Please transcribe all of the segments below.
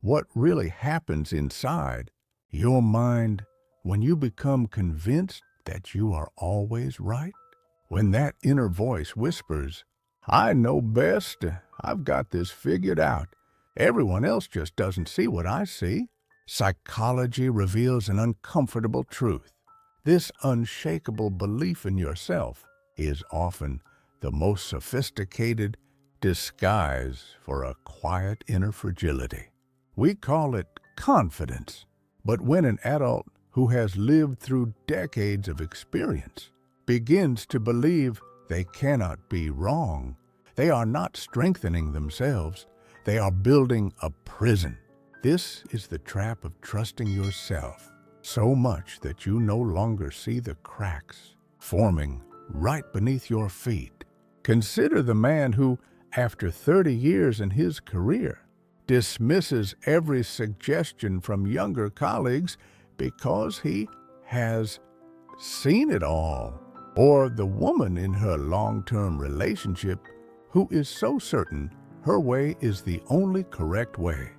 what really happens inside your mind when you become convinced that you are always right? When that inner voice whispers, "I know best, I've got this figured out. Everyone else just doesn't see what I see." Psychology reveals an uncomfortable truth. This unshakable belief in yourself is often the most sophisticated disguise for a quiet inner fragility. We call it confidence. But when an adult who has lived through decades of experience begins to believe they cannot be wrong, they are not strengthening themselves, they are building a prison. This is the trap of trusting yourself so much that you no longer see the cracks forming right beneath your feet. Consider the man who, after 30 years in his career, dismisses every suggestion from younger colleagues because he has seen it all. Or the woman in her long-term relationship who is so certain her way is the only correct way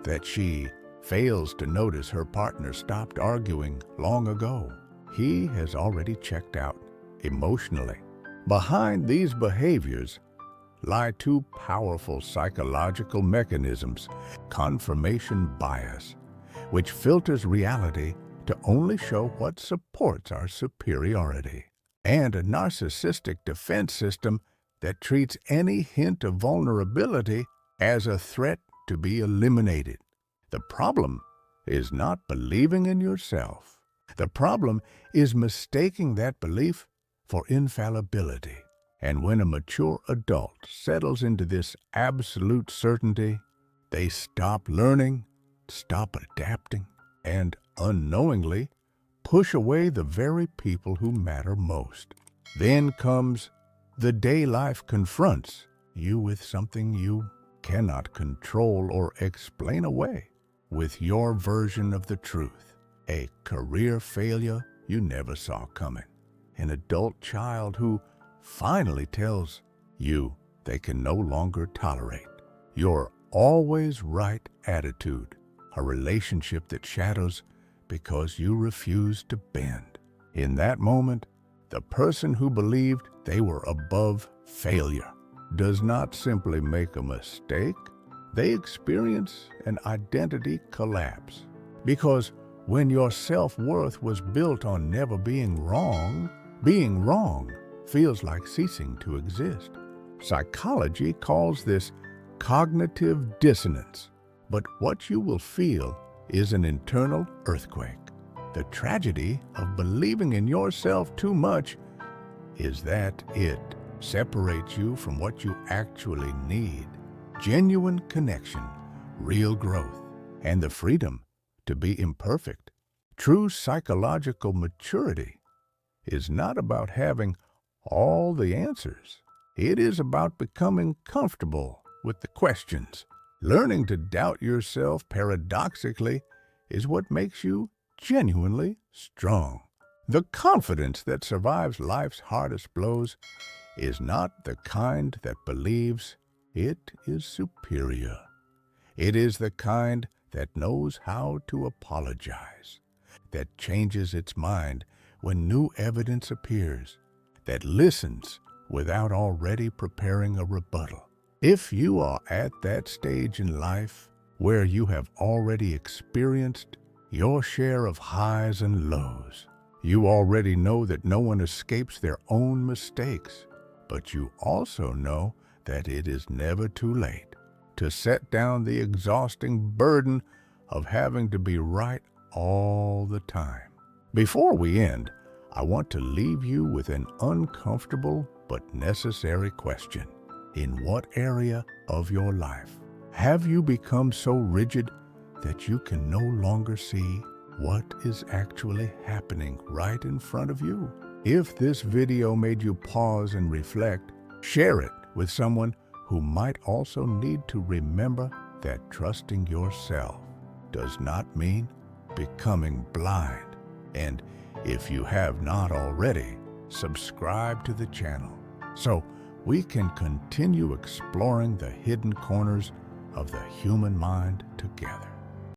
that she fails to notice her partner stopped arguing long ago. He has already checked out emotionally. Behind these behaviors lie two powerful psychological mechanisms: confirmation bias, which filters reality to only show what supports our superiority, and a narcissistic defense system that treats any hint of vulnerability as a threat to be eliminated. The problem is not believing in yourself. The problem is mistaking that belief for infallibility. And when a mature adult settles into this absolute certainty, they stop learning, stop adapting, and unknowingly push away the very people who matter most. Then comes the day life confronts you with something you cannot control or explain away, with your version of the truth: a career failure you never saw coming, an adult child who finally tells you they can no longer tolerate your always right attitude, a relationship that shatters because you refuse to bend. In that moment, the person who believed they were above failure does not simply make a mistake, they experience an identity collapse. Because when your self-worth was built on never being wrong feels like ceasing to exist. Psychology calls this cognitive dissonance, but what you will feel is an internal earthquake. The tragedy of believing in yourself too much is that it separates you from what you actually need: genuine connection, real growth, and the freedom to be imperfect. True psychological maturity is not about having all the answers. It is about becoming comfortable with the questions. Learning to doubt yourself, paradoxically, is what makes you genuinely strong. The confidence that survives life's hardest blows is not the kind that believes it is superior. It is the kind that knows how to apologize, that changes its mind when new evidence appears, that listens without already preparing a rebuttal. If you are at that stage in life where you have already experienced your share of highs and lows, you already know that no one escapes their own mistakes, but you also know that it is never too late to set down the exhausting burden of having to be right all the time. Before we end, I want to leave you with an uncomfortable but necessary question. In what area of your life have you become so rigid that you can no longer see what is actually happening right in front of you? If this video made you pause and reflect, share it with someone who might also need to remember that trusting yourself does not mean becoming blind. And if you have not already, subscribe to the channel so we can continue exploring the hidden corners of the human mind together.